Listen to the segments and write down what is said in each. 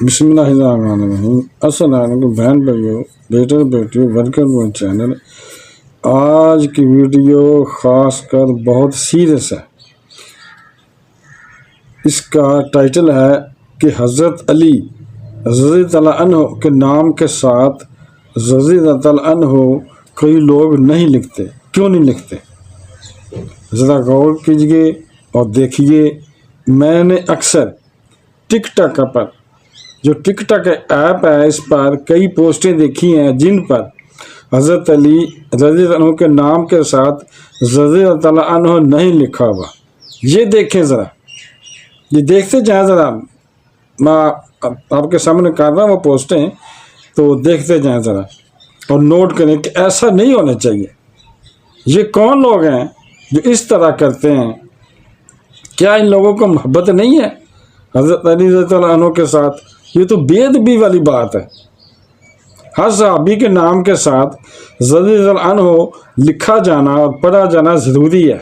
بسم اللہ الرحمن الرحیم۔ السلام علیکم بہن بھائیو، بیٹے بیٹیوں، ویلکم ٹو چینل۔ آج کی ویڈیو خاص کر بہت سیریس ہے۔ اس کا ٹائٹل ہے کہ حضرت علی رضی اللہ عنہ کے نام کے ساتھ رضی اللہ عنہ کئی لوگ نہیں لکھتے۔ کیوں نہیں لکھتے؟ ذرا غور کیجئے اور دیکھیے۔ میں نے اکثر ٹک ٹاک پر، جو ٹک ٹاک ایپ ہے، اس پر کئی پوسٹیں دیکھی ہیں جن پر حضرت علی رضی اللہ عنہ کے نام کے ساتھ رضی اللہ عنہ نہیں لکھا ہوا۔ یہ دیکھیں ذرا، یہ دیکھتے جائیں ذرا۔ میں آپ کے سامنے کر رہا ہوں وہ پوسٹیں، تو دیکھتے جائیں ذرا اور نوٹ کریں کہ ایسا نہیں ہونا چاہیے۔ یہ کون لوگ ہیں جو اس طرح کرتے ہیں؟ کیا ان لوگوں کو محبت نہیں ہے حضرت علی رضی اللہ عنہ کے ساتھ؟ یہ تو بے ادبی والی بات ہے۔ ہر صحابی کے نام کے ساتھ رضی اللہ عنہ لکھا جانا اور پڑھا جانا ضروری ہے۔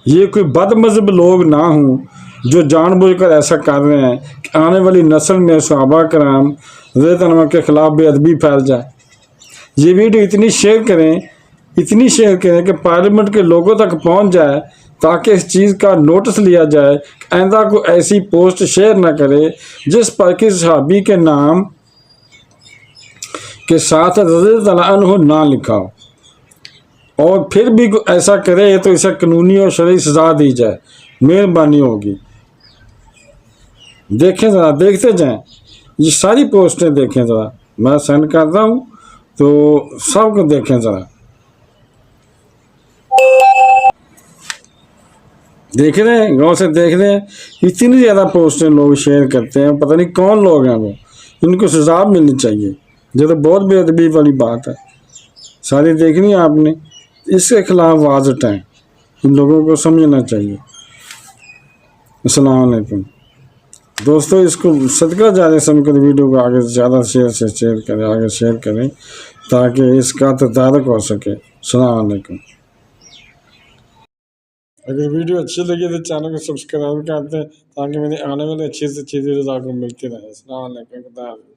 یہ کوئی بد مذہب لوگ نہ ہوں جو جان بوجھ کر ایسا کر رہے ہیں کہ آنے والی نسل میں صحابہ کرام رضی اللہ عنہ کے خلاف بے ادبی پھیل جائے۔ یہ ویڈیو اتنی شیئر کریں کہ پارلیمنٹ کے لوگوں تک پہنچ جائے، تاکہ اس چیز کا نوٹس لیا جائے کہ آئندہ کو ایسی پوسٹ شیئر نہ کرے جس پر کسی صحابی کے نام کے ساتھ رضی اللہ عنہ نہ لکھا ہو، اور پھر بھی ایسا کرے تو اسے قانونی اور شرعی سزا دی جائے۔ مہربانی ہوگی۔ دیکھیں ذرا، دیکھتے جائیں، یہ ساری پوسٹیں دیکھیں ذرا۔ میں سینڈ کر رہا ہوں تو سب کو دیکھیں ذرا۔ دیکھ رہے ہیں، غور سے دیکھ رہے ہیں، اتنی زیادہ پوسٹیں لوگ شیئر کرتے ہیں، پتہ نہیں کون لوگ ہیں وہ۔ ان کو سزا ملنی چاہیے۔ یہ تو بہت بے ادبی والی بات ہے۔ ساری دیکھنی ہے آپ نے، اس کے خلاف آواز اٹھائیں۔ ان لوگوں کو سمجھنا چاہیے۔ السلام علیکم دوستو، اس کو صدقہ جاریہ سمجھ کر ویڈیو کو آگے زیادہ شیئر کریں تاکہ اس کا تدارک ہو سکے۔ السلام علیکم۔ اگر ویڈیو اچھی لگی تو چینل کو سبسکرائب کر دیں تاکہ میری آنے والی اچھی سے اچھی ویڈیوز آپ کو ملتی رہے۔ السلام علیکم۔